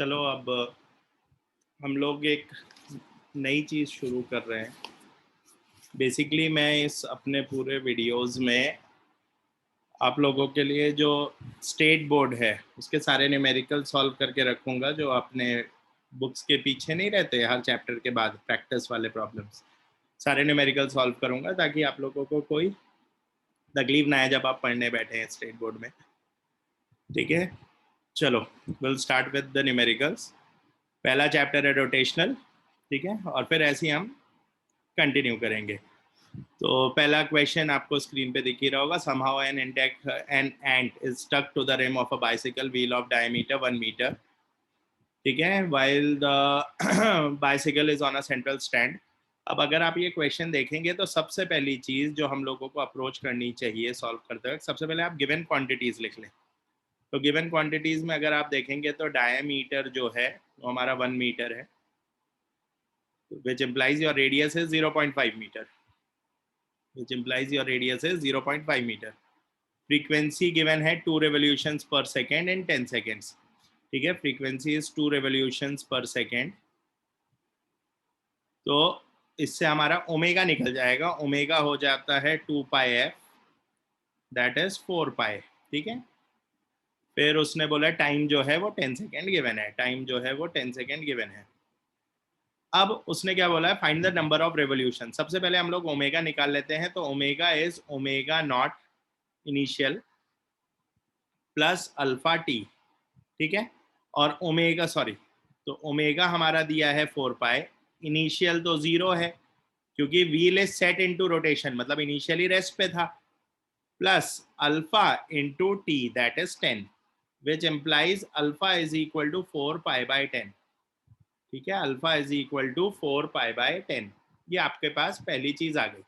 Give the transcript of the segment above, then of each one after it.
चलो अब हम लोग एक नई चीज़ शुरू कर रहे हैं। बेसिकली मैं इस अपने पूरे वीडियोस में आप लोगों के लिए जो स्टेट बोर्ड है उसके सारे न्यूमेरिकल सॉल्व करके रखूँगा, जो अपने बुक्स के पीछे नहीं रहते हर चैप्टर के बाद प्रैक्टिस वाले प्रॉब्लम्स, सारे न्यूमेरिकल सॉल्व करूँगा ताकि आप लोगों को कोई तकलीफ ना आए जब आप पढ़ने बैठे हैं स्टेट बोर्ड में। ठीक है, चलो will start with the numericals. पहला चैप्टर है रोटेशनल, ठीक है, और फिर ऐसे ही हम कंटिन्यू करेंगे। तो पहला क्वेश्चन आपको स्क्रीन पे दिख ही रहा होगा। Somehow an ant is stuck to the rim of a bicycle wheel of diameter 1 metre, ठीक है, while the bicycle is on a central stand. अब अगर आप ये क्वेश्चन देखेंगे तो सबसे पहली चीज जो हम लोगों को अप्रोच करनी चाहिए सॉल्व करते वक्त, सबसे पहले आप गिवन क्वांटिटीज लिख लें। तो गिवन क्वांटिटीज में अगर आप देखेंगे तो डायमीटर जो है वो हमारा 1 मीटर है, which implies your radius is 0.5 meter, which implies your radius is 0.5 meter. Frequency given है 2 revolutions per second in 10 seconds, ठीक है, frequency is 2 revolutions per second। तो इससे हमारा ओमेगा निकल जाएगा, ओमेगा हो जाता है 2 पाई एफ, दैट इज 4 पाई, ठीक है। फिर उसने बोला टाइम जो है वो 10 सेकेंड गिवन है, टाइम जो है वो 10 सेकेंड गिवन है। अब उसने क्या बोला है, find the number of revolution. सबसे पहले हम लोग ओमेगा निकाल लेते हैं। तो omega is omega naught initial plus alpha T, ठीक है, और ओमेगा तो ओमेगा हमारा दिया है 4 पाई, इनिशियल तो 0 है क्योंकि wheel is set into rotation, मतलब इनिशियली रेस्ट पे था, plus alpha into t that is 10, which employs alpha is equal to 4 pi by 10, ठीक है, alpha is equal to 4 pi by 10। ये आपके पास पहली चीज आ गई,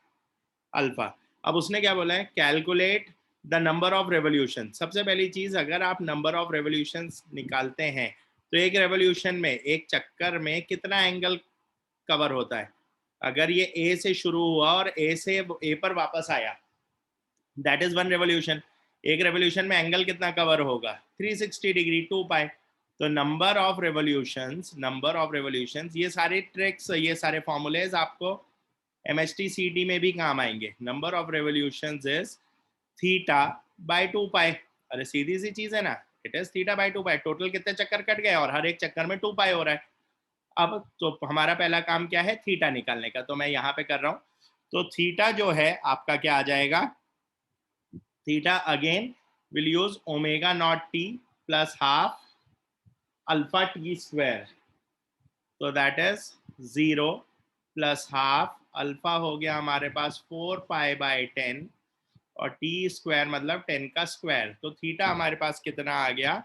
अल्फा। अब उसने क्या बोला है, calculate the number of revolution. सबसे पहली चीज, अगर आप नंबर ऑफ रेवोल्यूशन निकालते हैं तो एक रेवोल्यूशन में, एक चक्कर में कितना एंगल कवर होता है। अगर ये ए से शुरू हुआ और ए से ए पर वापस आया, दैट इज 1 रेवोल्यूशन। एक रेवोल्यूशन में एंगल कितना कवर होगा, 360 डिग्री, 2 पाई। तो नंबर ऑफ रेवोल्यूशंस, ये सारे ट्रिक्स, ये सारे फॉर्मूलेज आपको MHT/CT में भी काम आएंगे। Number of revolutions is theta by 2 पाई। अरे सीधी सी चीज है ना, it is theta by 2 pi. Total कितने चक्कर कट गए और हर एक चक्कर में 2 पाई हो रहा है। अब तो हमारा पहला काम क्या है, थीटा निकालने का। तो मैं यहाँ पे कर रहा हूँ। तो थीटा जो है आपका क्या आ जाएगा, theta again will use omega not T plus half alpha T square, तो that is 0 plus half alpha हो गया हमारे पास 4 पाई बाय 10, और टी स्क्वायर मतलब 10 का स्क्वायर। तो थीटा हमारे पास कितना आ गया,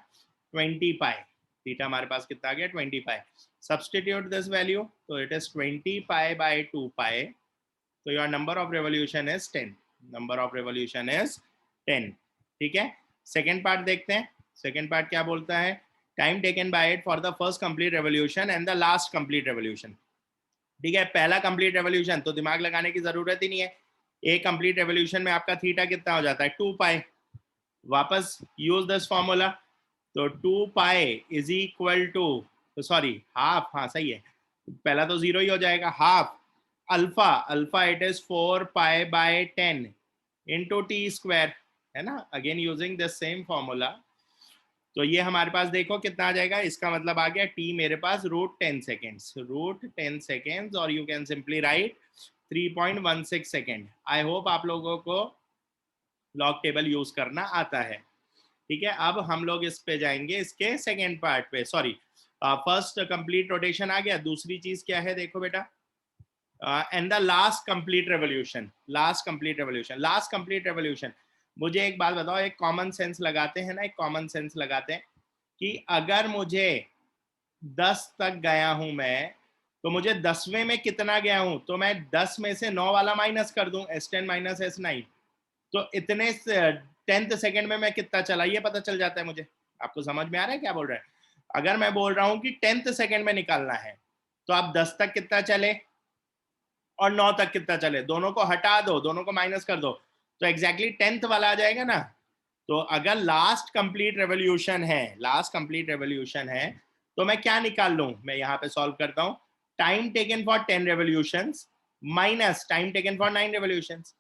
20 पाई। थीटा हमारे पास कितना आ गया, 20 पाई। सब्सटीट्यूट दिस वैल्यू, तो इट इज 20 पाई बाय 2 पाई। तो your number of revolution is 10, number of revolution is 10, ठीक है। सेकेंड पार्ट देखते हैं। सेकेंड पार्ट क्या बोलता है, time taken by it for the first complete revolution and the last complete revolution, ठीक है। पहला कंप्लीट रेवोल्यूशन तो दिमाग लगाने की जरूरत ही नहीं है। एक कंप्लीट रेवोल्यूशन में आपका थीटा कितना हो जाता है, 2 पाई। वापस यूज दिस फॉर्मूला, तो 2 पाई इज इक्वल टू, तो सॉरी हाफ, हाँ सही है, पहला तो 0 ही हो जाएगा, half alpha, alpha it is 4 pi by 10 into t square, है ना, again using the same formula. तो ये हमारे पास देखो कितना आ जाएगा, इसका मतलब आ गया टी मेरे पास √10 सेकेंड्स, √10 सेकेंड्स, और you can simply right 3.16 second. I hope आप लोगों को लॉग टेबल यूज करना आता है, ठीक है। अब हम लोग इस पे जाएंगे, इसके सेकेंड पार्ट पे। सॉरी, फर्स्ट कंप्लीट रोटेशन आ गया। दूसरी चीज क्या है, देखो बेटा, and the last complete revolution, last complete revolution. मुझे एक बात बताओ, एक कॉमन सेंस लगाते हैं ना, एक कॉमन सेंस लगाते हैं कि अगर मुझे 10 तक गया हूं मैं, तो मुझे 10वें में कितना गया हूं, तो मैं 10 में से 9 वाला माइनस कर दूं, S10 माइनस S9, तो इतने 10th सेकेंड में मैं कितना चला, ये पता चल जाता है मुझे। आपको समझ में आ रहा है क्या बोल रहा है। अगर मैं बोल रहा हूं कि 10th सेकेंड में निकालना है, तो आप 10 तक कितना चले और 9 तक कितना चले, दोनों को हटा दो, दोनों को माइनस कर दो, तो एग्जैक्टली 10th वाला आ जाएगा ना। तो अगर लास्ट कंप्लीट रेवोल्यूशन है, तो मैं क्या निकाल लूं, मैं यहाँ पे सॉल्व करता हूं, time taken for 10 revolutions minus time taken for 9 revolutions.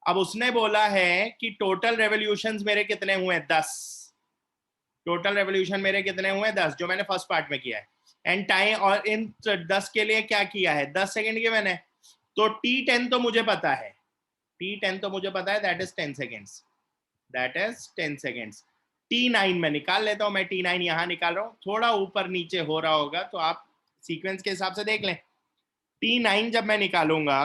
अब उसने बोला है कि टोटल रेवोल्यूशंस मेरे कितने हुए, 10। टोटल रेवोल्यूशन मेरे कितने हुए, 10, जो मैंने फर्स्ट पार्ट में किया है। एंड टाइम, और इन 10 के लिए क्या किया है, 10 सेकंड के मैंने, तो T10 तो मुझे पता है, T10 तो मुझे पता है, that is 10 seconds, that is 10 seconds. T9 में निकाल लेता हूं, मैं T9 यहां निकाल रहा हूं, थोड़ा ऊपर नीचे हो रहा होगा तो आप सीक्वेंस के हिसाब से देख लें। T9 जब मैं निकालूंगा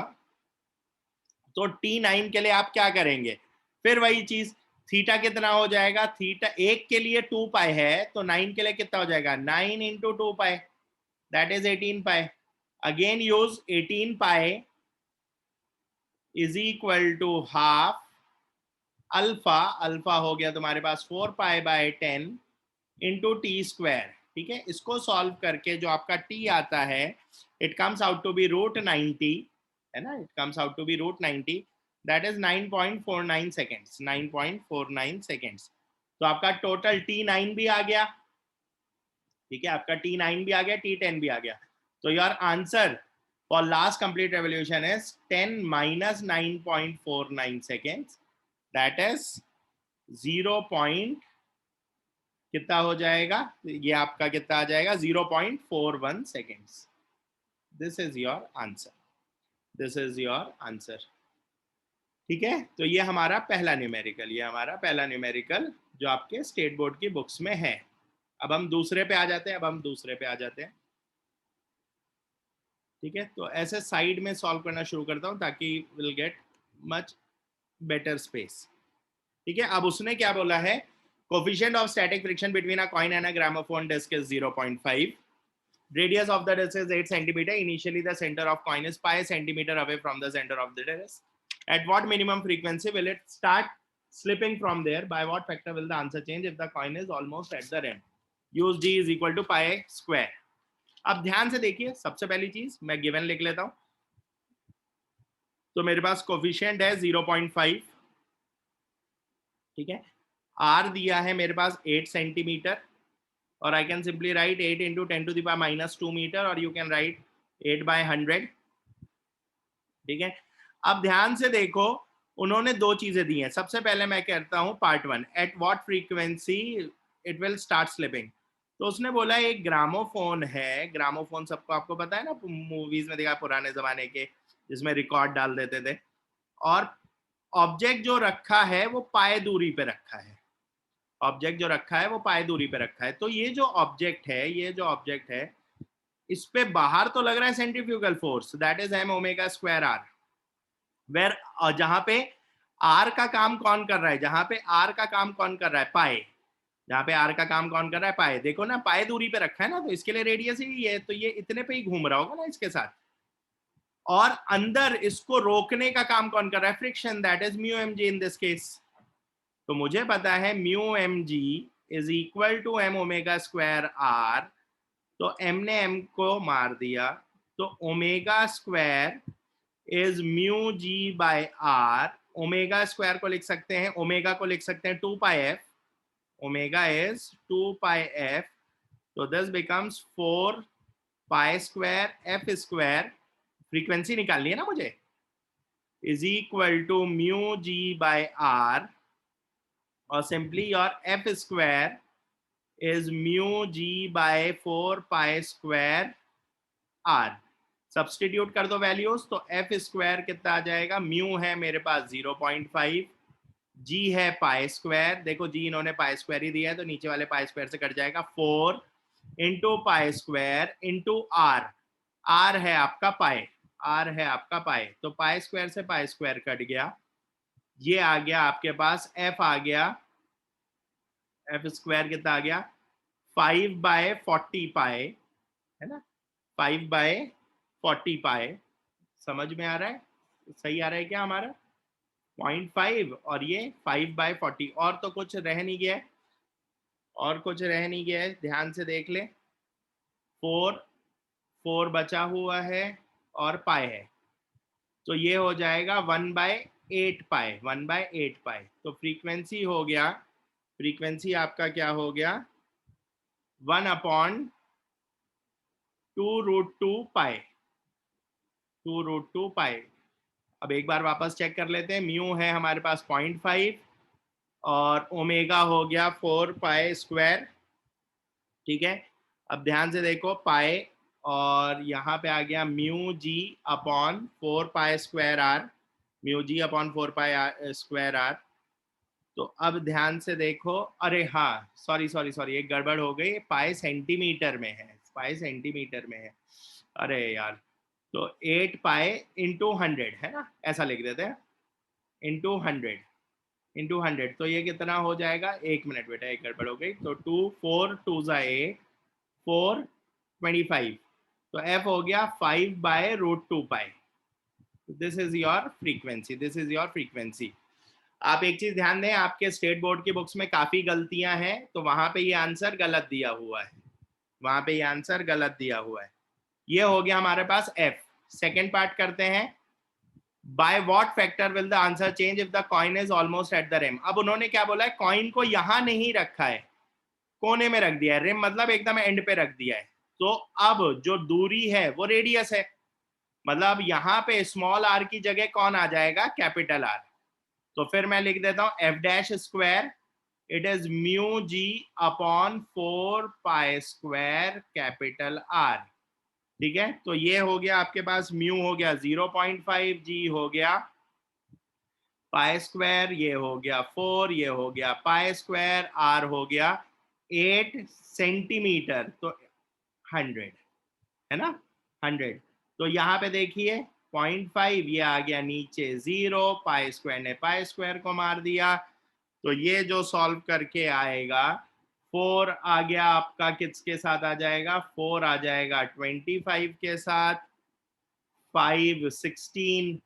तो T9 के लिए आप क्या करेंगे, फिर वही चीज, थीटा कितना हो जाएगा, थीटा एक के लिए 2 पाई है, तो 9 के लिए कितना हो जाएगा, 9 into 2 pi, that is 18 pi. Again use 18 pi is equal to half alpha, alpha हो गया तुम्हारे पास 4 pi by 10 into t square. ठीक है, इसको सॉल्व करके जो आपका टी आता है, it comes out to be √90, है ना, it comes out to be √90, that is 9.49 seconds, 9.49 seconds. तो आपका टोटल T9 भी आ गया, ठीक है, आपका T9 भी आ गया, T10 भी आ गया। तो your answer for last complete revolution is 10 minus 9.49 seconds, that is 0. कितना हो जाएगा, ये आपका कितना आ जाएगा, 0.41 seconds. This is your answer, this is your answer. ठीक है, तो ये हमारा पहला न्यूमेरिकल, ये हमारा पहला न्यूमेरिकल जो आपके स्टेट बोर्ड की बुक्स में है। अब हम दूसरे पे आ जाते हैं, अब हम दूसरे पे आ जाते हैं। ठीक है, तो ऐसे साइड में सॉल्व करना शुरू करता हूं ताकि will get much better space. ठीक है, अब उसने क्या बोला है, coefficient of static friction between a coin and a gramophone disc is 0.5, radius of the disc is 8 centimeter, initially the center of coin is pi centimeter away from the center of the disc, at what minimum frequency will it start slipping from there, by what factor will the answer change if the coin is almost at the rim, use g is equal to pi square। अब ध्यान से देखिए, सबसे पहली चीज मैं given लिख लेता हूं, तो मेरे पास कोफिशिएंट है 0.5, ठीक है, आर दिया है मेरे पास 8 सेंटीमीटर, और I can simply write 8 into 10⁻⁻2 metre, और यू कैन राइट 8/100। ठीक है, अब ध्यान से देखो, उन्होंने दो चीजें दी हैं। सबसे पहले मैं कहता हूं part 1, at what frequency it will start slipping. तो उसने बोला एक ग्रामोफोन है, ग्रामोफोन सबको आपको पता है ना, मूवीज में देखा पुराने जमाने के, जिसमें रिकॉर्ड डाल देते थे, और ऑब्जेक्ट जो रखा है वो पाए दूरी पे रखा है, ऑब्जेक्ट जो रखा है वो पाए दूरी पे रखा है। तो ये जो ऑब्जेक्ट है, ये जो ऑब्जेक्ट है, इस पे बाहर तो लग रहा है centrifugal force, that is m omega square r, where जहां पे r का काम कौन कर रहा है, जहां पे r का काम कौन कर रहा है, पाए, जहां पे r का काम कौन कर रहा है, पाए। देखो ना, पाए दूरी पे रखा है ना, तो इसके लिए रेडियस ही है, तो ये इतने पे ही घूम रहा होगा ना इसके साथ, और अंदर इसको रोकने का काम कौन कर रहा है, friction, that is mu m g in this case. तो मुझे पता है mu m g is equal to m omega square r, तो m ने m को मार दिया, तो omega square is mu g by r, omega square को लिख सकते हैं, ओमेगा को लिख सकते हैं 2 pi f, omega is 2 pi f, तो this becomes 4 pi square f square, frequency निकालनी है ना मुझे, is equal to mu g by r, और simply your f square is mu g by 4 pi square r। Substitute कर दो values, तो f square कितना आ जाएगा, म्यू है मेरे पास 0.5, g है पाई स्क्वायर, देखो g इन्होंने पाई स्क्वायर ही दिया है, तो नीचे वाले पाई स्क्वायर से कट जाएगा, 4 into pi square into r, r है आपका पाई, r है आपका पाई, तो पाई स्क्वायर से पाई स्क्वायर कट गया, ये आ गया आपके पास f आ गया, f स्क्वायर कितना आ गया, 5/40 पाए, है ना, 5/40 पाए, समझ में आ रहा है, सही आ रहा है क्या हमारा, 0.5 और ये 5/40, और तो कुछ रह नहीं गया है, और कुछ रह नहीं गया है, ध्यान से देख ले, 4 बचा हुआ है और पाए है, तो ये हो जाएगा 1/8 पाए, 1/8 पाए, तो फ्रीक्वेंसी हो गया, फ्रीक्वेंसी आपका क्या हो गया, 1/8 2√2 पाई, 2√2 पाई। अब एक बार वापस चेक कर लेते हैं। म्यू है हमारे पास 0.5 और ओमेगा हो गया 4 पाई स्क्वायर। ठीक है, अब ध्यान से देखो पाई और यहाँ पे आ गया mu g upon 4 pi square r, mu g upon 4 pi square r. तो अब ध्यान से देखो, अरे हाँ सॉरी सॉरी सॉरी, एक गड़बड़ हो गई, पाई सेंटीमीटर में है, पाई सेंटीमीटर में है, अरे यार। तो 8 पाई × 100 है ना, ऐसा लिख देते हैं, × 100 तो ये कितना हो जाएगा, 1 मिनट बेटा, एक गड़बड़ हो गई। तो 2 4 2 ज़ा 8 4 25, तो एफ हो गया 5/√2 पाई। This is your frequency, this is your frequency. आप एक चीज ध्यान दें, आपके स्टेट बोर्ड की बुक्स में काफी गलतियां हैं, तो वहां पे ये आंसर गलत दिया हुआ है, वहां पे ये आंसर गलत दिया हुआ है। ये हो गया हमारे पास एफ। सेकेंड पार्ट करते हैं, by what factor will the answer change if the coin is almost at the rim. अब उन्होंने क्या बोला है, कॉइन को यहां नहीं रखा है, कोने में रख दिया है, रिम मतलब एकदम एंड पे रख दिया है। तो अब जो दूरी है वो रेडियस है, मतलब यहाँ पे स्मॉल आर की जगह कौन आ जाएगा, कैपिटल आर। तो फिर मैं लिख देता हूं f dash square, it is mu g upon 4 pi square capital R. ठीक है, तो ये हो गया आपके पास, म्यू हो गया 0.5, जी हो गया पाई स्क्वायर, ये हो गया 4, ये हो गया पाई स्क्वायर, आर हो गया 8 सेंटीमीटर, तो 100 है ना, 100। तो यहाँ पे देखिए 0.5, ये आ गया नीचे 0, पाई स्क्वायर ने पाई स्क्वायर को मार दिया। तो ये जो सॉल्व करके आएगा, 4 आ गया आपका, किसके साथ आ जाएगा, 4 आ जाएगा 25 के साथ, 5 16।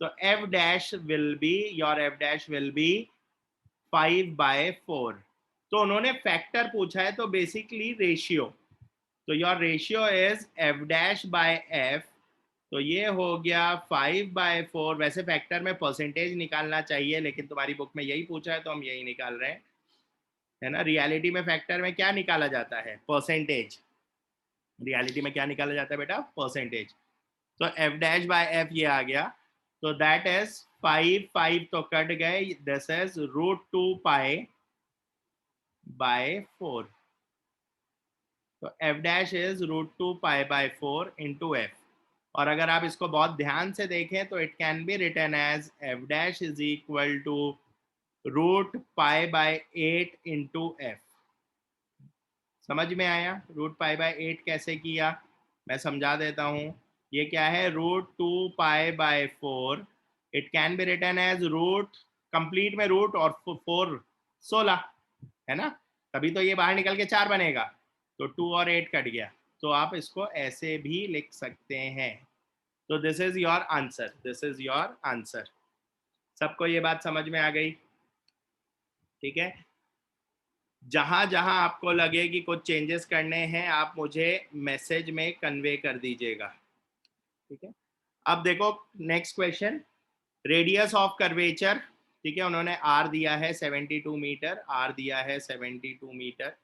तो F dash will be, your F dash will be 5/4। तो उन्होंने फैक्टर पूछा है, तो बेसिकली रेशियो, तो your ratio is F dash by F. तो ये हो गया 5/4। वैसे फैक्टर में परसेंटेज निकालना चाहिए, लेकिन तुम्हारी बुक में यही पूछा है तो हम यही निकाल रहे हैं, है ना। रियलिटी में फैक्टर में क्या निकाला जाता है, परसेंटेज। रियलिटी में क्या निकाला जाता है बेटा, परसेंटेज। तो एफ डैश बाय एफ ये आ गया, तो दैट इज 5 5 तो कट गए, दिस इज √2 पाई/4। तो एफ डैश इज √2 पाई/4 इंटू एफ। और अगर आप इसको बहुत ध्यान से देखें तो it can be written as F dash is equal to √π/8 into F. समझ में आया, √π/8 कैसे किया, मैं समझा देता हूँ। ये क्या है, √2π/4, it can be written as root, complete में रूट और 4 16 है ना, तभी तो ये बाहर निकल के 4 बनेगा। तो 2 और 8 कट गया, तो आप इसको ऐसे भी लिख सकते हैं। तो this is your answer, this is your answer. सबको ये बात समझ में आ गई, ठीक है। जहां जहां आपको लगे कि कुछ चेंजेस करने हैं, आप मुझे मैसेज में कन्वे कर दीजिएगा, ठीक है। अब देखो next question, radius of curvature, ठीक है। उन्होंने आर दिया है 72 मीटर, आर दिया है 72 मीटर।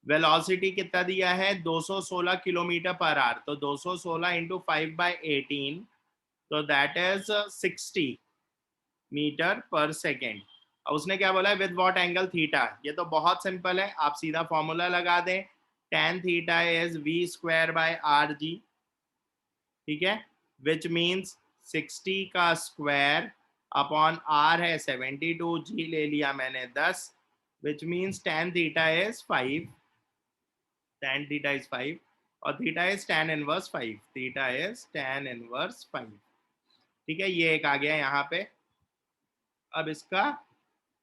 वेलोसिटी कितना दिया है, 216 किलोमीटर पर आवर। तो 216 इंटू 5/18, तो that is 60 metre per second. अब उसने क्या बोला है, विद व्हाट एंगल थीटा। ये तो बहुत सिंपल है, आप सीधा फॉर्मूला लगा दें, tan थीटा इज v²/rg, ठीक है, विच मीन्स 60 का स्क्वायर अपॉन r है 72, g ले लिया मैंने 10, which means tan theta is 5, tan theta is 5 और theta is tan inverse 5, theta is tan inverse 5, ठीक है। ये एक आ गया यहाँ पे। अब इसका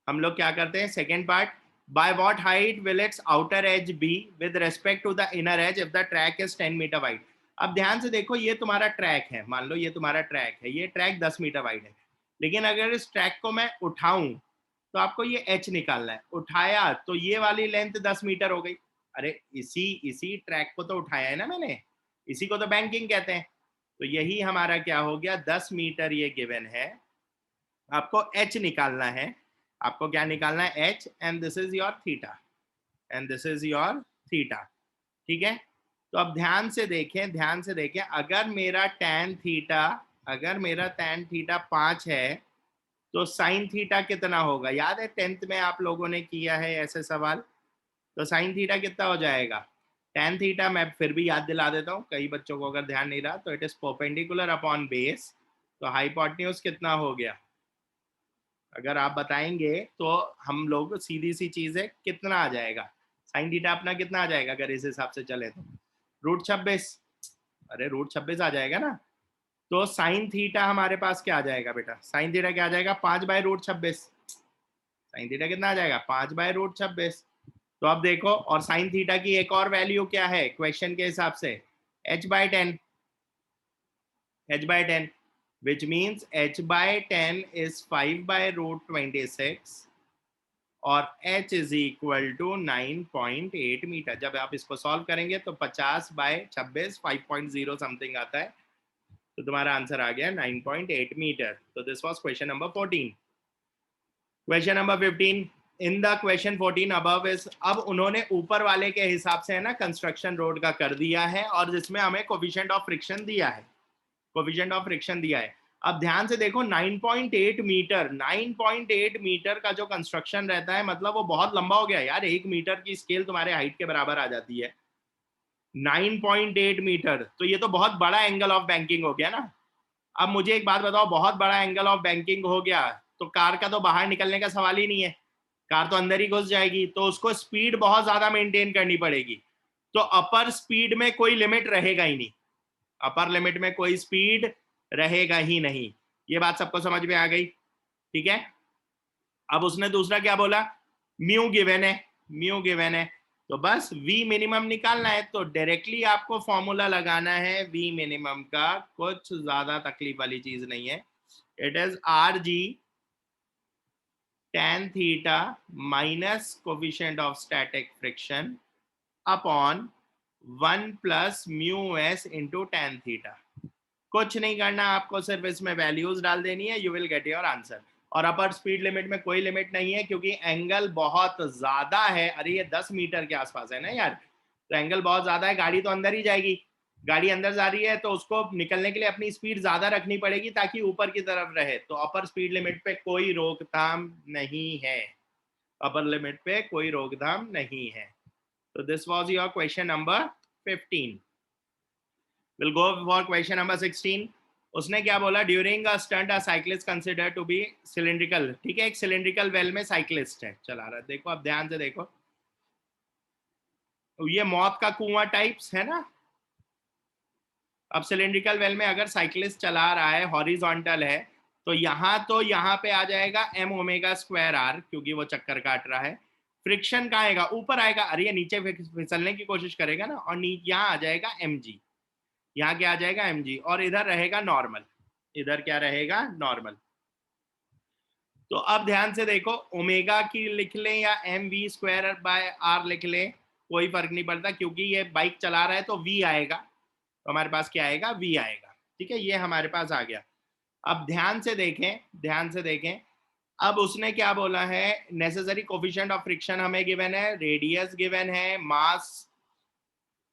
हम लोग क्या करते हैं, second part, by what height will its outer edge be with respect to the inner edge if the track is 10 metre wide. अब ध्यान से देखो, ये तुम्हारा ट्रैक है, मान लो ये तुम्हारा ट्रैक है, ये ट्रैक 10 मीटर वाइड है, लेकिन अगर इस ट्रैक को मैं उठाऊं तो आपको ये एच निकालना है। उठाया तो ये वाली लेंथ 10 मीटर हो गई, अरे इसी ट्रैक को तो उठाया है ना मैंने, इसी को तो बैंकिंग कहते हैं। तो यही हमारा क्या हो गया, 10 मीटर ये गिवन है, आपको एच निकालना है। आपको क्या निकालना है, H, and this is your theta, and this is your theta, ठीक है। तो अब ध्यान से देखें, अगर मेरा tan थीटा 5 है तो साइन थीटा कितना होगा? याद है 10th में आप लोगों ने किया है ऐसे सवाल। तो साइन थीटा कितना हो जाएगा? tan थीटा, मैं फिर भी याद दिला देता हूँ कई बच्चों को अगर ध्यान नहीं रहा, तो it is perpendicular upon base. तो हाइपोटेन्यूज कितना हो गया? अगर आप बताएंगे तो हम लोग सीधी सी चीज है, कितना आ जाएगा साइन थीटा अपना? कितना आ जाएगा अगर इस हिसाब से चले तो? √26। अरे √26 आ जाएगा ना। तो साइन थीटा हमारे पास क्या आ जाएगा बेटा? साइन थीटा क्या आ जाएगा? 5/√26। साइन थीटा कितना आ जाएगा? 5/√26। तो अब देखो, और साइन थीटा की एक और वैल्यू क्या है क्वेश्चन के हिसाब से? h/10। h/10 which means h/10 is 5/√26 और h is equal to 9.8 metre. जब आप इसको सॉल्व करेंगे तो 50/26 5.0 समथिंग आता है, तो तुम्हारा आंसर आ गया 9.8 मीटर। तो this was question number 14। Question number 15 in the question 14 above is, अब उन्होंने ऊपर वाले के हिसाब से है ना कंस्ट्रक्शन रोड का कर दिया है, और जिसमें हमें कोफिशिएंट ऑफ फ्रिक्शन दिया है, कोफिशिएंट ऑफ फ्रिक्शन दिया है। अब ध्यान से देखो 9.8 मीटर, 9.8 मीटर का जो कंस्ट्रक्शन रहता है, मतलब वो बहुत लंबा हो गया यार। 1 मीटर की स्केल तुम्हारे हाइट के बराबर आ जाती है। 9.8 मीटर, तो ये तो बहुत बड़ा एंगल ऑफ बैंकिंग हो गया ना। अब मुझे एक बात बताओ, बहुत बड़ा एंगल ऑफ बैंकिंग हो गया तो कार का तो बाहर निकलने का सवाल ही नहीं है, कार तो अंदर ही घुस जाएगी। तो उसको स्पीड बहुत ज्यादा मेंटेन करनी पड़ेगी। तो अपर स्पीड में कोई लिमिट रहेगा ही नहीं, अपर लिमिट में कोई स्पीड रहेगा ही नहीं। ये बात सबको समझ में आ गई? ठीक है। अब उसने दूसरा क्या बोला? म्यू गिवन है, म्यू गिवन है, तो बस वी मिनिमम निकालना है। तो डायरेक्टली आपको फॉर्मूला लगाना है वी मिनिमम का, कुछ ज्यादा तकलीफ वाली चीज नहीं है। It is RG tan theta minus coefficient of static friction upon 1 plus mu S into tan theta. कुछ नहीं करना आपको, सिर्फ इसमें वैल्यूज डाल देनी है, you will get your answer. और अपर स्पीड लिमिट में कोई लिमिट नहीं है क्योंकि एंगल बहुत ज्यादा है। अरे ये 10 मीटर के आसपास है ना यार, तो एंगल बहुत ज्यादा है, गाड़ी तो अंदर ही जाएगी। गाड़ी अंदर जा रही है तो उसको निकलने के लिए अपनी स्पीड ज्यादा रखनी पड़ेगी ताकि ऊपर की तरफ रहे। तो अपर स्पीड लिमिट पे कोई रोकथाम नहीं है, अपर लिमिट पे कोई रोकथाम नहीं है। तो this was your question number 15। We'll go for question number 16. उसने क्या बोला? During a stunt a cyclist consider to be cylindrical. ठीक है, एक सिलिंड्रिकल वेल में साइक्लिस्ट है चला रहा है। देखो अब ध्यान से देखो, ये मौत का कुआं टाइप्स है ना। अब सिलिंड्रिकल वेल में अगर साइक्लिस्ट चला रहा है, हॉरिजॉन्टल है, तो यहाँ पे आ जाएगा m⍵²r क्योंकि वो चक्कर काट रहा है। फ्रिक्शन कहाँ आएगा? ऊपर आएगा। अरे ये नीचे फिसलने की कोशिश करेगा ना, और यहाँ आ जाएगा mg, यहाँ क्या आ जाएगा mg, और इधर रहेगा नॉर्मल, इधर क्या रहेगा? नॉर्मल। तो अब ध्यान से देखो, ओमेगा की लिख लें या mv²/r लिख लें, कोई फर्क नहीं पड़ता क्योंकि ये बाइक चला रहा है तो v आएगा, तो हमारे पास क्या आएगा? v आएगा। ठीक है, ये हमारे पास आ गया। अब ध्यान से देखें, ध्यान से देखें, अब उसने क्या बोला है? नेसेसरी कोफिशिएंट ऑफ फ्रिक्शन हमें गिवन है, रेडियस गिवन है, मास।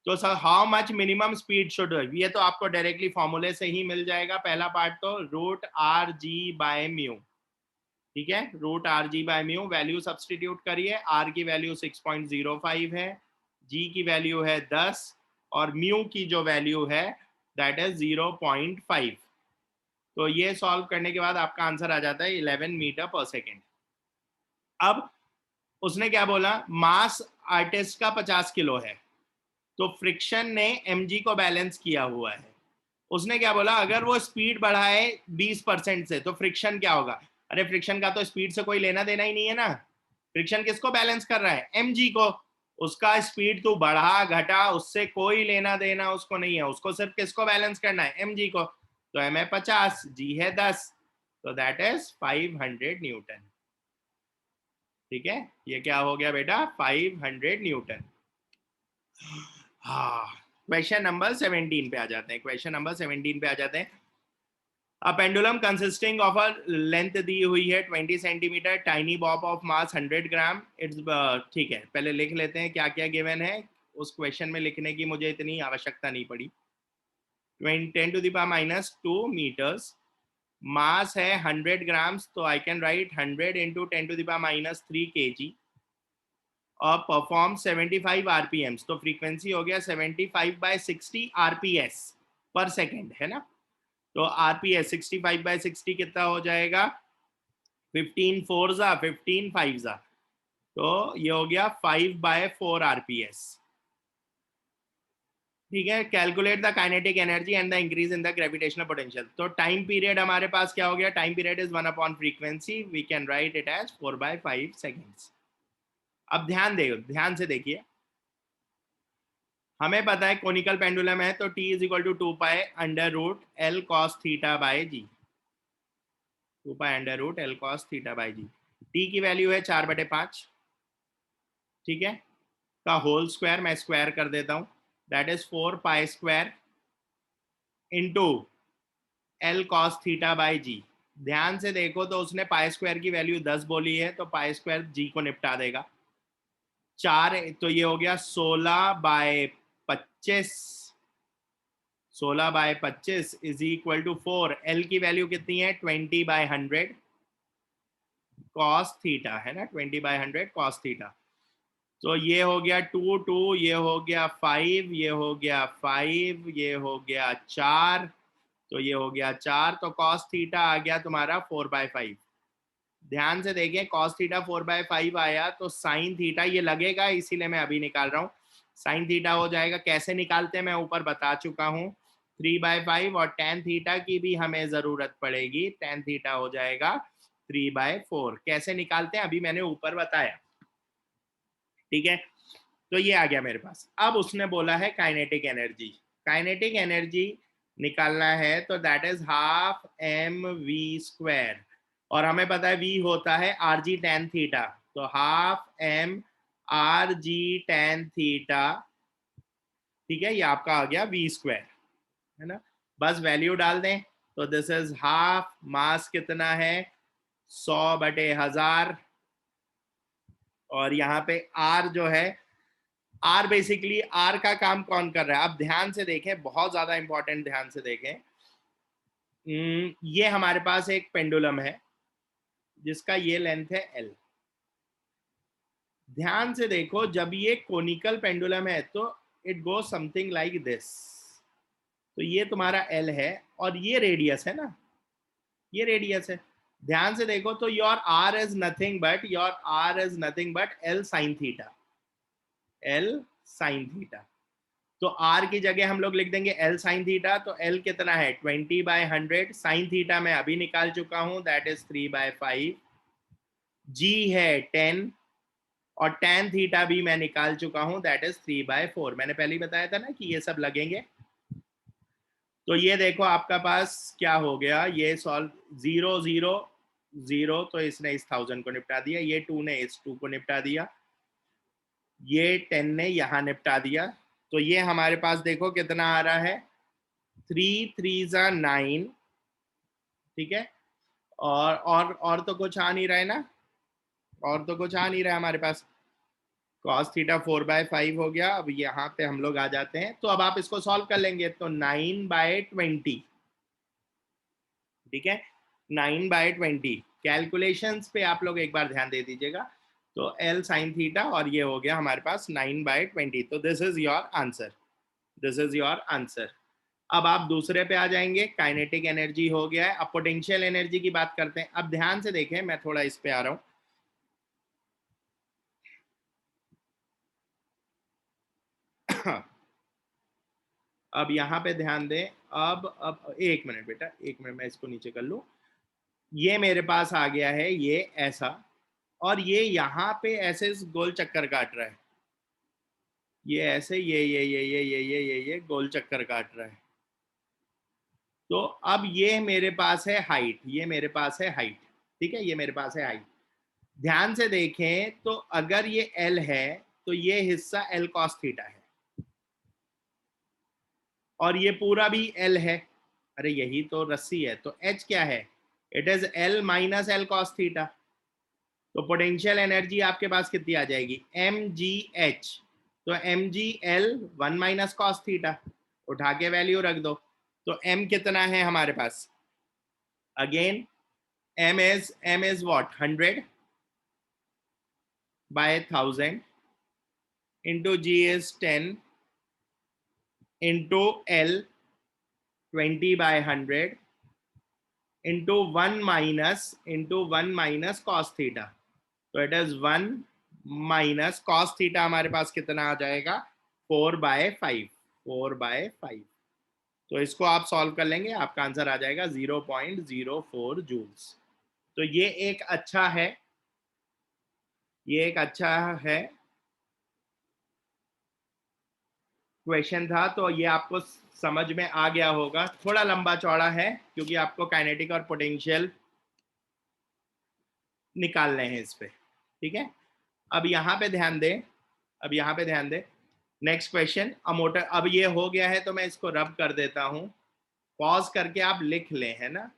तो sir how much minimum speed should, ये तो आपको डायरेक्टली फॉर्मूले से ही मिल जाएगा। पहला पार्ट तो √RG/μ, ठीक है, √RG/μ। वैल्यू सब्सटीट्यूट करिए, R की वैल्यू 6.05 है, G की वैल्यू है 10 और म्यू की जो वैल्यू है दैट इज 0.5। तो ये सॉल्व करने के बाद आपका आंसर आ जाता है 11 मीटर पर सेकेंड। अब उसने क्या बोला? मास आर्टिस्ट का 50 किलो है, तो फ्रिक्शन ने mg को बैलेंस किया हुआ है। उसने क्या बोला? अगर वो स्पीड बढ़ाए 20% से तो फ्रिक्शन क्या होगा? अरे फ्रिक्शन का तो स्पीड से कोई लेना देना ही नहीं है ना। फ्रिक्शन किसको बैलेंस कर रहा है? mg को। उसका स्पीड तो बढ़ा घटा उससे कोई लेना देना उसको नहीं है, उसको सिर्फ किसको बैलेंस करना है? mg को। तो m है 50, g है 10, तो दैट इज 500 न्यूटन। ठीक है, ये क्या हो गया बेटा? 500 न्यूटन। हाँ, क्वेश्चन नंबर 17 पे आ जाते हैं, क्वेश्चन नंबर 17 पे आ जाते हैं। A pendulum consisting of a length दी हुई है 20 centimetre, tiny bob of mass 100 gram. It's ठीक है, पहले लिख लेते हैं क्या क्या गिवन है। उस क्वेश्चन में लिखने की मुझे इतनी आवश्यकता नहीं पड़ी। 10⁻⁻2 मीटर्स, मास है 100 ग्राम्स, तो आई कैन राइट 100 इंटू 10⁻³ kg और परफॉर्म 75 आरपीएम, तो फ्रीक्वेंसी हो गया 75/60 आरपीएस पर सेकेंड, है ना। तो आरपीएस 65/60 कितना हो जाएगा, 15 4 15 5, तो ये हो गया 5/4 आरपीएस। ठीक है, calculate the kinetic energy and the increase in the gravitational potential. तो टाइम पीरियड हमारे पास क्या हो गया, टाइम पीरियड इज 1/फ्रीक्वेंसी, we can write it as 4/5 seconds. अब ध्यान से देखिए, हमें पता है कोनिकल पेंडुलम है तो t is equal to 2π√L cos θ/g, 2π√L cos θ/g। t की वैल्यू है 4/5, ठीक है, का होल स्क्वायर, मैं स्क्वायर कर देता हूं, that is 4π² into L cos θ/g। ध्यान से देखो तो उसने पाई स्क्वायर की वैल्यू 10 बोली है, तो पाई स्क्वायर g को निपटा देगा। 4, तो ये हो गया 16/25, 16/25 इज इक्वल टू 4। L की वैल्यू कितनी है, 20/100 cos थीटा, है ना, 20/100 cos थीटा। तो ये हो गया 2 2, ये हो गया 5, ये हो गया 5, ये हो गया 4, तो ये हो गया 4, तो cos थीटा आ गया तुम्हारा 4/5। ध्यान से देखें, cos थीटा 4/5 आया, तो sin थीटा ये लगेगा, इसीलिए मैं अभी निकाल रहा हूँ, sin थीटा हो जाएगा, कैसे निकालते हैं मैं ऊपर बता चुका हूँ, 3/5, और tan थीटा की भी हमें जरूरत पड़ेगी, tan थीटा हो जाएगा 3/4। कैसे निकालते हैं अभी मैंने ऊपर बताया, ठीक है। तो ये आ गया मेरे पास। अब उसने बोला है काइनेटिक एनर्जी, काइनेटिक एनर्जी निकालना है, तो दैट इज हाफ mv², और हमें पता है v होता है rg tan थीटा, तो half m rg tan theta, ठीक है, ये आपका आ गया v², है ना। बस वैल्यू डाल दें, तो दिस इज हाफ, मास कितना है 100/1000, और यहाँ पे r जो है, आर बेसिकली, आर का काम कौन कर रहा है, अब ध्यान से देखें, बहुत ज्यादा इंपॉर्टेंट, ध्यान से देखें। ये हमारे पास एक पेंडुलम है जिसका ये लेंथ है L। ध्यान से देखो, जब ये कोनिकल पेंडुलम है तो it go something like this, तो ये तुम्हारा L है और ये रेडियस है ना, ये रेडियस है। ध्यान से देखो तो your R is nothing but L sin theta, L sin theta. तो r की जगह हम लोग लिख देंगे L sin थीटा, तो L कितना है 20/100, sin थीटा मैं अभी निकाल चुका हूं, दैट इज 3/5, g है 10, और tan थीटा भी मैं निकाल चुका हूं, दैट इज 3/4। मैंने पहले ही बताया था ना कि ये सब लगेंगे। तो ये देखो आपका पास क्या हो गया, ये सॉल्व 0 0 0, तो इसने इस 1000 को निपटा दिया, ये 2 ने इस 2 को निपटा दिया, ये 10 ने यहाँ निपटा दिया। तो ये हमारे पास देखो कितना आ रहा है, 3 3 9, ठीक है, और तो कुछ आ नहीं रहा है ना, और तो कुछ आ नहीं रहा है हमारे पास। cos थीटा 4/5 हो गया। अब यहाँ पे हम लोग आ जाते हैं, तो अब आप इसको सॉल्व कर लेंगे, तो 9/20, ठीक है, 9/20। कैलकुलेशंस पे आप लोग एक बार ध्यान दे दीजिएगा, तो L sin थीटा, और ये हो गया हमारे पास 9/20, तो this is your answer, this is your answer. अब आप दूसरे पे आ जाएंगे, काइनेटिक एनर्जी हो गया है, अब पोटेंशियल एनर्जी की बात करते हैं। अब ध्यान से देखें, मैं थोड़ा इस पे आ रहा हूं, अब यहाँ पे ध्यान दें, अब एक मिनट बेटा, एक मिनट, मैं इसको नीचे कर लूं। ये मेरे पास आ गया है ये ऐसा, और ये यहाँ पे ऐसे गोल चक्कर काट रहा है, ये ऐसे, ये गोल चक्कर काट रहा है। तो अब ये मेरे पास है हाइट, ये मेरे पास है हाइट, ठीक है, ये मेरे पास है हाइट। ध्यान से देखें तो अगर ये L है तो ये हिस्सा L cos थीटा है, और ये पूरा भी L है, अरे यही तो रस्सी है, तो H क्या है, it is L minus L cos theta. तो पोटेंशियल एनर्जी आपके पास कितनी आ जाएगी, mgh, तो mgl 1 माइनस कॉस थीटा, उठा के वैल्यू रख दो। तो m कितना है हमारे पास? Again m is what, 100 by 1000 into g is 10 into l 20 by 100 into 1 minus cos theta। तो it is 1 minus cos theta हमारे पास कितना आ जाएगा? 4/5। 4/5। तो इसको आप सॉल्व कर लेंगे, आपका आंसर आ जाएगा 0.04 जूल्स। तो ये एक अच्छा है, ये एक अच्छा है क्वेश्चन था। तो ये आपको समझ में आ गया होगा। थोड़ा लंबा चौड़ा है क्योंकि आपको काइनेटिक और पोटेंशियल निकालने हैं इस पे, ठीक है। अब यहाँ पे ध्यान दें, अब यहाँ पे ध्यान दें, नेक्स्ट क्वेश्चन। अ मोटर, अब ये हो गया है तो मैं इसको रब कर देता हूं, पॉज करके आप लिख लें, है ना,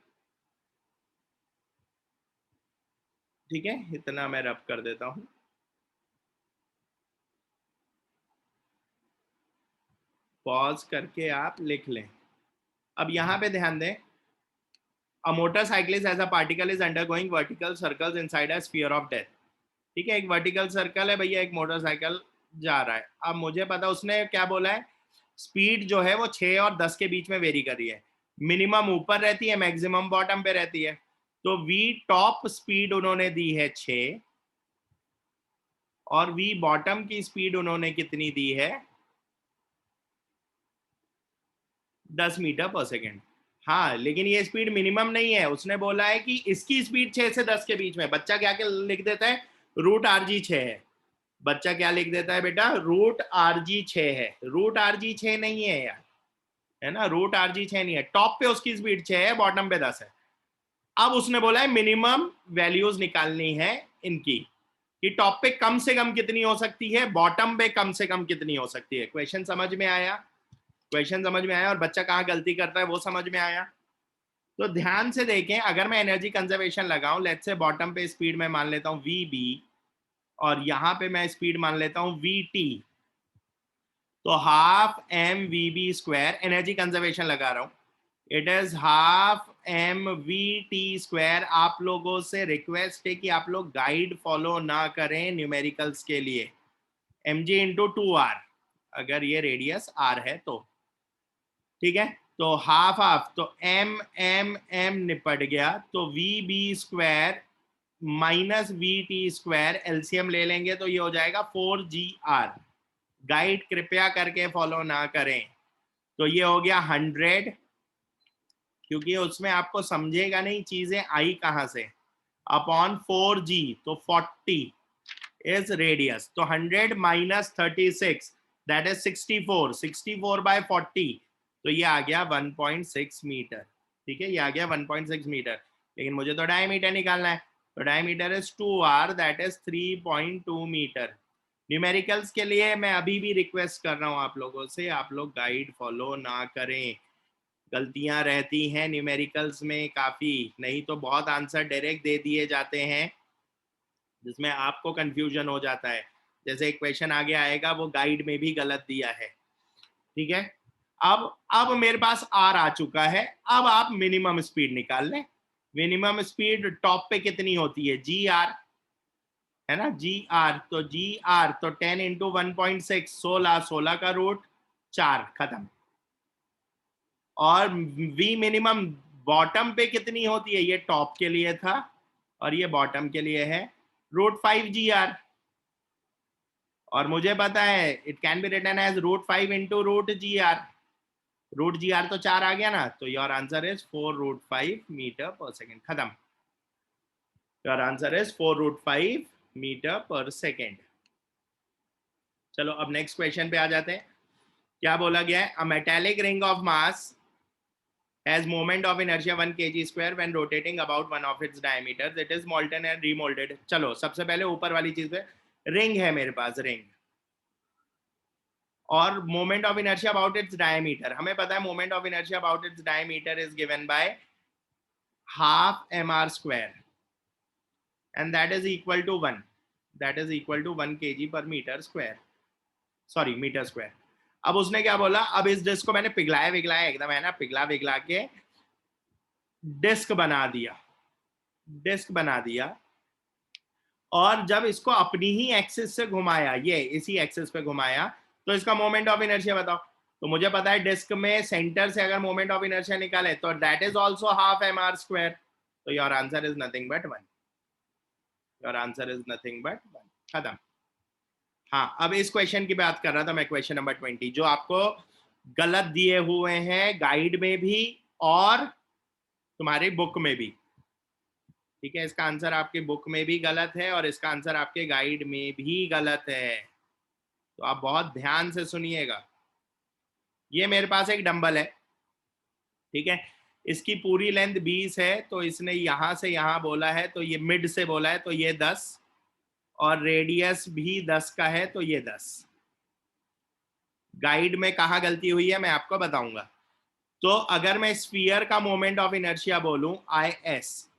ठीक है, इतना मैं रब कर देता हूं। पॉज करके आप लिख लें। अब यहाँ पे ध्यान दें, a motorcyclist as a particle is undergoing vertical circles inside a sphere of death. ठीक है, एक वर्टिकल सर्कल है भैया, एक मोटरसाइकिल जा रहा है। अब मुझे पता उसने क्या बोला है, स्पीड जो है वो 6 और 10 के बीच में वेरी कर रही है। मिनिमम ऊपर रहती है, मैक्सिमम बॉटम पे रहती है। तो वी टॉप स्पीड उन्होंने दी है 6 और वी बॉटम की स्पीड उन्होंने कितनी दी है? 10 मीटर पर सेकेंड। हाँ, लेकिन ये स्पीड मिनिमम नहीं है, उसने बोला है कि इसकी स्पीड 6 से 10 के बीच में। बच्चा क्या क्या लिख देता है? रूट RG 6 है। बच्चा क्या लिख देता है बेटा? रूट RG 6 है। रूट RG 6 नहीं है यार, है ना, रूट RG 6 नहीं है। टॉप पे उसकी स्पीड 6 है, बॉटम पे 10 है। अब उसने बोला है मिनिमम वैल्यूज निकालनी है इनकी, कि टॉप पे कम से कम कितनी हो सकती है, बॉटम पे कम से कम कितनी हो सकती है। क्वेश्चन समझ में आया? क्वेश्चन समझ में आया और बच्चा कहाँ गलती करता है वो समझ में आया। तो ध्यान से देखें, अगर मैं एनर्जी कंजर्वेशन लगाऊं, लेट्स से बॉटम पे स्पीड में मान लेता हूं VB और यहां पे मैं स्पीड मान लेता हूं VT, तो हाफ mvb², एनर्जी कंजर्वेशन लगा रहा हूं, इट इज हाफ mvt²। आप लोगों से रिक्वेस्ट है कि आप लोग गाइड फॉलो ना करें न्यूमेरिकल्स के लिए। mg इंटू 2r, अगर ये रेडियस r है तो, ठीक है। तो हाफ हाफ, तो m निपट गया, तो vb² माइनस vt² एलसीएम ले लेंगे तो ये हो जाएगा 4gr। गाइड कृपया करके फॉलो ना करें। तो ये हो गया 100, क्योंकि उसमें आपको समझेगा नहीं चीजें आई कहां से, अपॉन 4g, तो 40 इज रेडियस। तो 100 माइनस 36 दैट इज 64, 64/40, तो ये आ गया 1.6 मीटर। ठीक है, ये आ गया 1.6 मीटर। लेकिन मुझे तो डायमीटर निकालना है, तो diameter is 2r that is 3.2 metre. Numericals के लिए मैं अभी भी रिक्वेस्ट कर रहा हूं आप लोगों से, आप लोग गाइड फॉलो ना करें। गलतियां रहती हैं न्यूमेरिकल्स में काफ़ी, नहीं तो बहुत आंसर डायरेक्ट दे दिए जाते हैं जिसमें आपको कंफ्यूजन हो जाता है। जैसे एक क्वेश्चन आगे आएगा, वो गाइड में भी गलत दिया है, ठीक है। अब मेरे पास आर आ चुका है। अब आप मिनिमम स्पीड निकाल लें। मिनिमम स्पीड टॉप पे कितनी होती है? GR, है ना, GR। तो GR तो 10 इंटू 1.6, 16, 16 का रूट 4, खत्म। और V मिनिमम बॉटम पे कितनी होती है? ये टॉप के लिए था और ये बॉटम के लिए है, √5GR। और मुझे पता है it can be written as √5 into √GR। √GR तो 4 आ गया ना, तो your answer is 4√5 metre per second, खत्म। Your answer is 4√5 metre per second. चलो अब नेक्स्ट क्वेश्चन पे आ जाते हैं। क्या बोला गया है? A metallic ring of mass has moment of inertia 1 kg² when rotating about one of its diameters. It is molten and remolded. चलो सबसे पहले ऊपर वाली चीज पे, रिंग है मेरे पास, रिंग, और moment of inertia about its diameter. हमें पता है moment of inertia about its diameter is given by half mr² and that is equal to 1, that is equal to 1 kg per meter square. Sorry metre square. अब उसने क्या बोला, अब इस disc को मैंने पिघलाया विघलाया एकदम, है ना, पिघला विघला के डिस्क बना दिया, डिस्क बना दिया। और जब इसको अपनी ही एक्सिस से घुमाया, ये इसी एक्सिस पे घुमाया, तो इसका मोमेंट ऑफ इनर्शिया बताओ। तो मुझे पता है डिस्क में सेंटर से अगर मोमेंट ऑफ इनर्शिया निकाले तो that is also half mr square. तो your answer is nothing but 1। Your answer is nothing but 1। खत्म। हाँ, अब इस क्वेश्चन की बात कर रहा था मैं, क्वेश्चन नंबर 20, जो आपको गलत दिए हुए हैं गाइड में भी और तुम्हारी बुक में भी। ठीक है, इसका आंसर आपके बुक में भी गलत है और इसका आंसर आपके गाइड में भी गलत है। तो आप बहुत ध्यान से सुनिएगा। ये मेरे पास एक डंबल है, ठीक है, इसकी पूरी लेंथ 20 है, तो इसने यहां से यहां बोला है, तो ये मिड से बोला है, तो ये 10, और रेडियस भी 10 का है, तो ये 10। गाइड में कहाँ गलती हुई है मैं आपको बताऊंगा। तो अगर मैं स्फीयर का मोमेंट ऑफ इनर्शिया बोलूं IS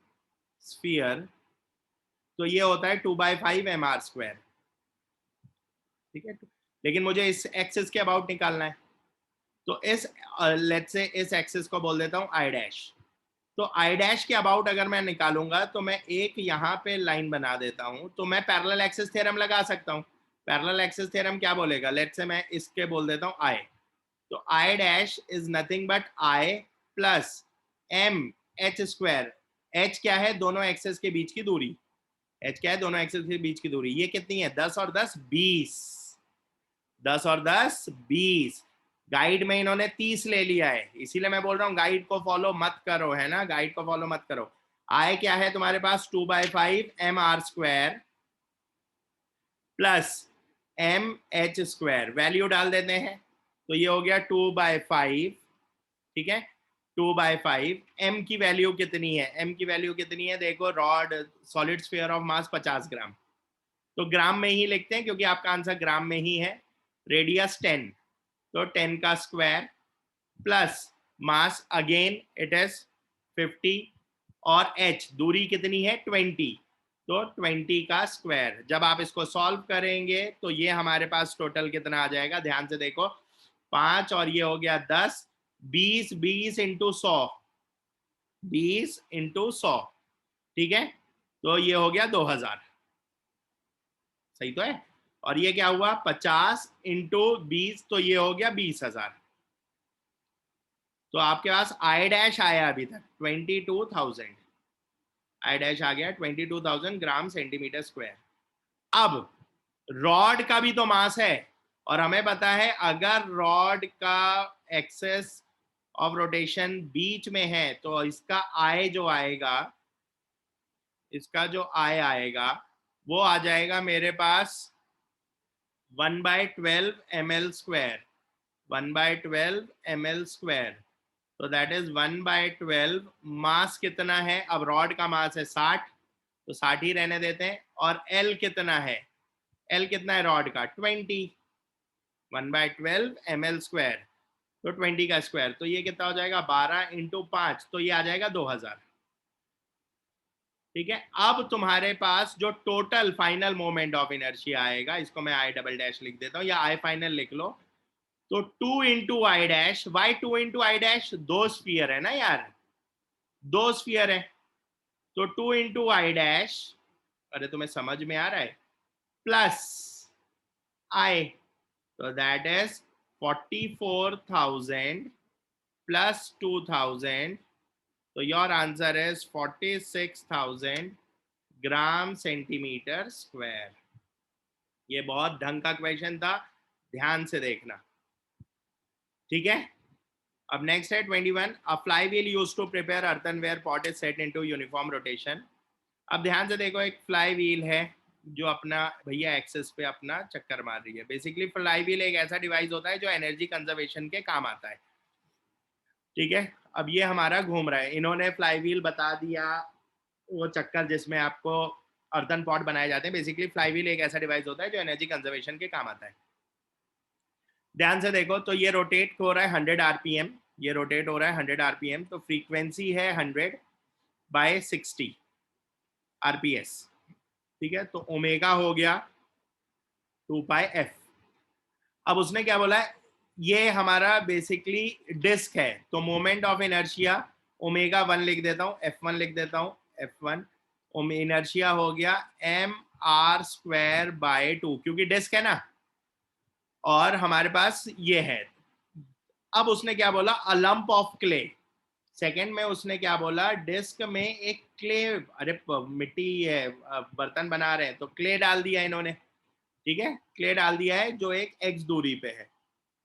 स्फीयर, तो ये होता है 2/5 mr स्क्वायर। ठीक है, लेकिन मुझे इस एक्सिस के अबाउट निकालना है, तो इस लेट्स से इस एक्सिस को बोल देता हूं I डैश। तो I डैश के अबाउट अगर मैं निकालूंगा तो मैं एक यहाँ पे लाइन बना देता हूं, तो मैं पैरेलल एक्सिस थ्योरम लगा सकता हूं। पैरेलल एक्सिस थ्योरम क्या बोलेगा, लेट्स से मैं इसके बोल देता हूं I। तो I dash is nothing but I plus m h square. h क्या है, दोनों एक्सिस के बीच की दूरी। h क्या है, दोनों एक्सिस के बीच की दूरी। ये कितनी है, 10 और 10 20। 10 और 10 20। गाइड में इन्होंने 30 ले लिया है, इसीलिए मैं बोल रहा हूँ गाइड को फॉलो मत करो, है ना, गाइड को फॉलो मत करो। I क्या है तुम्हारे पास, 2/5 mr square plus mh square. Value डाल देते हैं, तो ये हो गया 2/5। ठीक है, 2/5। m की वैल्यू कितनी है, m की वैल्यू कितनी है, देखो, rod solid sphere of mass 50 ग्राम, तो ग्राम में ही लिखते हैं क्योंकि आपका आंसर ग्राम में ही है। रेडियस 10, तो 10 का square plus mass again it is 50, और h दूरी कितनी है 20, तो 20 का स्क्वायर। जब आप इसको सॉल्व करेंगे तो ये हमारे पास टोटल कितना आ जाएगा, ध्यान से देखो, 5 और ये हो गया 10, 20, 20 इंटू 100, 20 इंटू 100, ठीक है, तो ये हो गया 2000। सही तो है। और ये क्या हुआ, 50 इंटू 20, तो ये हो गया 20,000। तो आपके पास I डैश आया अभी तक 22,000। I डैश आ गया 22,000 ग्राम सेंटीमीटर स्क्वायर। अब रॉड का भी तो मास है, और हमें पता है अगर रॉड का एक्सेस ऑफ रोटेशन बीच में है तो इसका I जो आएगा, इसका जो I आएगा वो आ जाएगा मेरे पास 1/12 ml स्क्वायर, 1/12 ml स्क्वायर। तो दैट इज 1/12। मास कितना है, अब रॉड का मास है 60, तो 60 ही रहने देते हैं। और L कितना है, L कितना है रॉड का 20, 1/12 ml स्क्वायर, तो 20 का स्क्वायर, तो ये कितना हो जाएगा 12 इंटू 5, तो ये आ जाएगा 2000। ठीक है, अब तुम्हारे पास जो total final moment of inertia आएगा, इसको मैं I डबल डैश लिख देता हूँ, या I फाइनल लिख लो, तो 2 into I dash. Why 2 into I dash, दो स्फीयर है ना यार, दो स्फीयर है, तो 2 इंटू आई डैश, अरे तुम्हें समझ में आ रहा है, प्लस आई, तो दैट इज 44,000 प्लस 2,000, तो your answer is 46,000 gram centimetre square. ये बहुत ढंग का क्वेश्चन था, ध्यान से देखना। ठीक है, अब नेक्स्ट है 21। A fly wheel used to prepare earthenware pot is set into uniform rotation. अब ध्यान से देखो, एक फ्लाई व्हील है जो अपना भैया एक्सेस पे अपना चक्कर मार रही है। बेसिकली फ्लाई व्हील एक ऐसा डिवाइस होता है जो एनर्जी कंजर्वेशन के काम आता है। ठीक है, अब ये हमारा घूम रहा है, इन्होंने फ्लाई व्हील बता दिया, वो चक्कर जिसमें आपको अर्थन पॉट बनाए जाते हैं। बेसिकली फ्लाई व्हील एक ऐसा डिवाइस होता है जो एनर्जी कंजर्वेशन के काम आता है। ध्यान से देखो, तो ये रोटेट हो रहा है 100 आरपीएम, ये रोटेट हो रहा है 100 आरपीएम, तो फ्रीक्वेंसी है 100/60 आरपीएस। ठीक है, तो ओमेगा हो गया 2πf। अब उसने क्या बोला है, ये हमारा बेसिकली डिस्क है, तो मोमेंट ऑफ इनर्शिया ओमेगा 1 लिख देता हूँ, F1 लिख देता हूँ, F1 इनर्शिया हो गया mr² बाय 2, क्योंकि डिस्क है ना, और हमारे पास ये है। अब उसने क्या बोला, अ लंप ऑफ क्ले। सेकंड में उसने क्या बोला, डिस्क में एक क्ले, अरे मिट्टी है, बर्तन बना रहे हैं तो क्ले डाल दिया इन्होंने, ठीक है, क्ले डाल दिया है जो एक x दूरी पे है।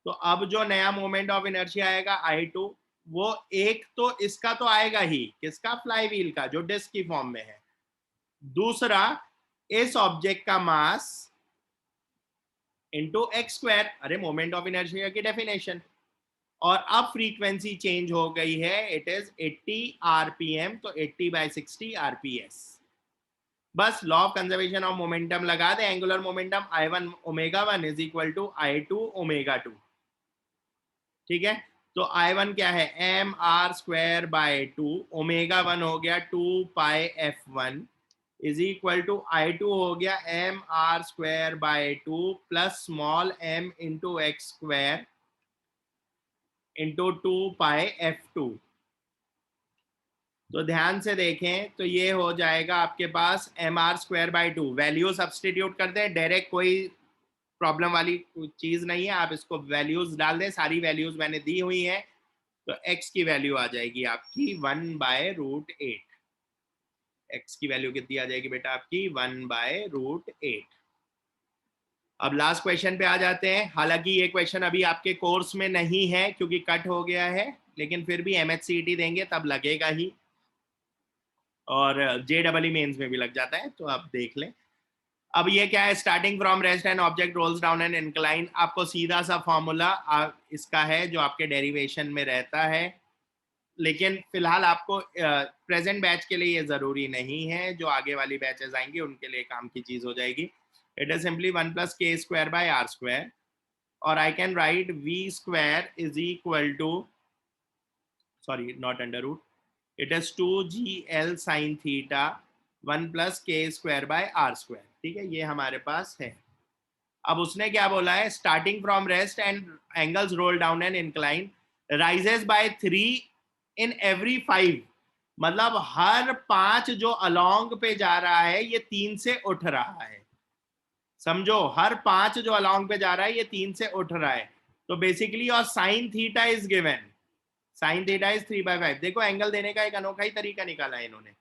तो अब जो नया मोमेंट ऑफ इनर्शिया आएगा I2, वो एक तो इसका तो आएगा ही, किसका, फ्लाई व्हील का, जो डिस्क की फॉर्म में है। दूसरा, इस ऑब्जेक्ट का मास इंटू x², अरे मोमेंट ऑफ इनर्शिया की डेफिनेशन। और अब फ्रीक्वेंसी चेंज हो गई है, इट इज 80 RPM, तो 80/60 RPS। बस law of conservation of momentum लगा दे, angular momentum I1 ω1 is equal to I2 ω2, ठीक है। तो I1 क्या है, mr² बाय 2, ω1 हो गया 2πf1 is equal to I2 हो गया mr² by 2 plus small m into x² into 2πf2। तो ध्यान से देखें तो ये हो जाएगा आपके पास mr² बाय 2, वैल्यू सब्सटीट्यूट कर दें डायरेक्ट, कोई प्रॉब्लम वाली चीज नहीं है, आप इसको वैल्यूज डाल दें, सारी वैल्यूज मैंने दी हुई हैं। तो x की वैल्यू आ जाएगी आपकी 1/√8। x की वैल्यू कितनी आ जाएगी बेटा आपकी, 1/√8। अब लास्ट क्वेश्चन पे आ जाते हैं। हालांकि ये क्वेश्चन अभी आपके कोर्स में नहीं है क्योंकि कट हो गया है, लेकिन फिर भी MHCET देंगे तब लगेगा ही, और JEE मेंस में भी लग जाता है, तो आप देख लें। अब ये क्या है, starting from rest and object rolls down and incline, आपको सीधा सा फॉर्मूला इसका है जो आपके डेरिवेशन में रहता है, लेकिन फिलहाल आपको प्रेजेंट बैच के लिए ये जरूरी नहीं है, जो आगे वाली बैचेस आएंगी उनके लिए काम की चीज हो जाएगी। It is simply 1 + k² by r², और I can write v² is equal to, sorry not under root, it is 2gl sin theta 1 + k² by r², ठीक है, ये हमारे पास है। अब उसने क्या बोला है, starting from rest and angles roll down and incline rises by 3 in every 5, मतलब हर 5 जो अलोंग पे जा रहा है ये 3 से उठ रहा है, समझो, हर 5 जो अलोंग पे जा रहा है ये 3 से उठ रहा है। तो बेसिकली, और sine theta is given, sine theta is 3/5। देखो एंगल देने का एक अनोखा ही तरीका निकाला है इन्होंने।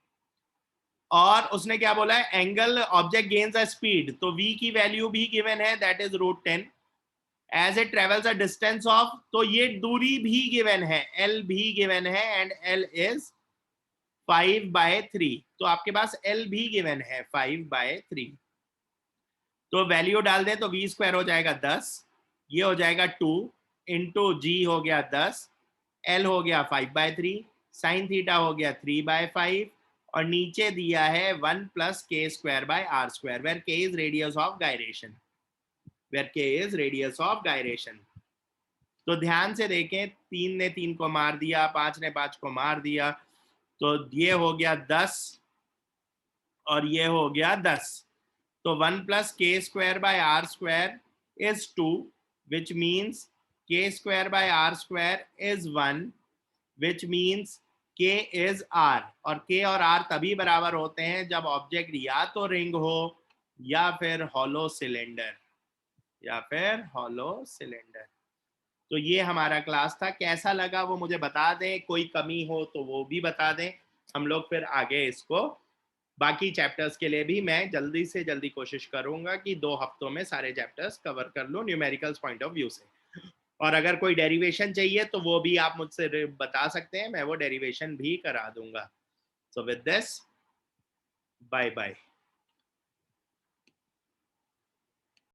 और उसने क्या बोला है, angle object gains a speed, तो v की वैल्यू भी गिवन है, that is √10, as it travels a distance of, तो ये दूरी भी गिवन है, l भी गिवन है, एंड l इज 5/3, तो आपके पास l भी गिवन है 5/3। तो वैल्यू डाल दें तो v² हो जाएगा 10, ये हो जाएगा 2 इंटू g हो गया 10, l हो गया 5/3, साइन थीटा हो गया 3/5, और नीचे दिया है 1 + k² by r², where k is radius of gyration, where k is radius of gyration. तो ध्यान से देखें, 3 ने 3 को मार दिया, 5 ने 5 को मार दिया, तो ये हो गया 10 और ये हो गया 10। तो 1 + k² by r² is 2, which means k² by r² is 1, which means k is r, और k और r तभी बराबर होते हैं जब ऑब्जेक्ट या तो रिंग हो या फिर हॉलो सिलेंडर, या फिर हॉलो सिलेंडर। तो ये हमारा क्लास था, कैसा लगा वो मुझे बता दें, कोई कमी हो तो वो भी बता दें, हम लोग फिर आगे इसको बाकी चैप्टर्स के लिए भी मैं जल्दी से जल्दी कोशिश करूंगा कि 2 हफ्तों में सारे चैप्टर्स कवर कर लूं न्यूमेरिकल्स पॉइंट ऑफ व्यू से। और अगर कोई डेरिवेशन चाहिए तो वो भी आप मुझसे बता सकते हैं, मैं वो डेरिवेशन भी करा दूंगा। So with this, bye bye.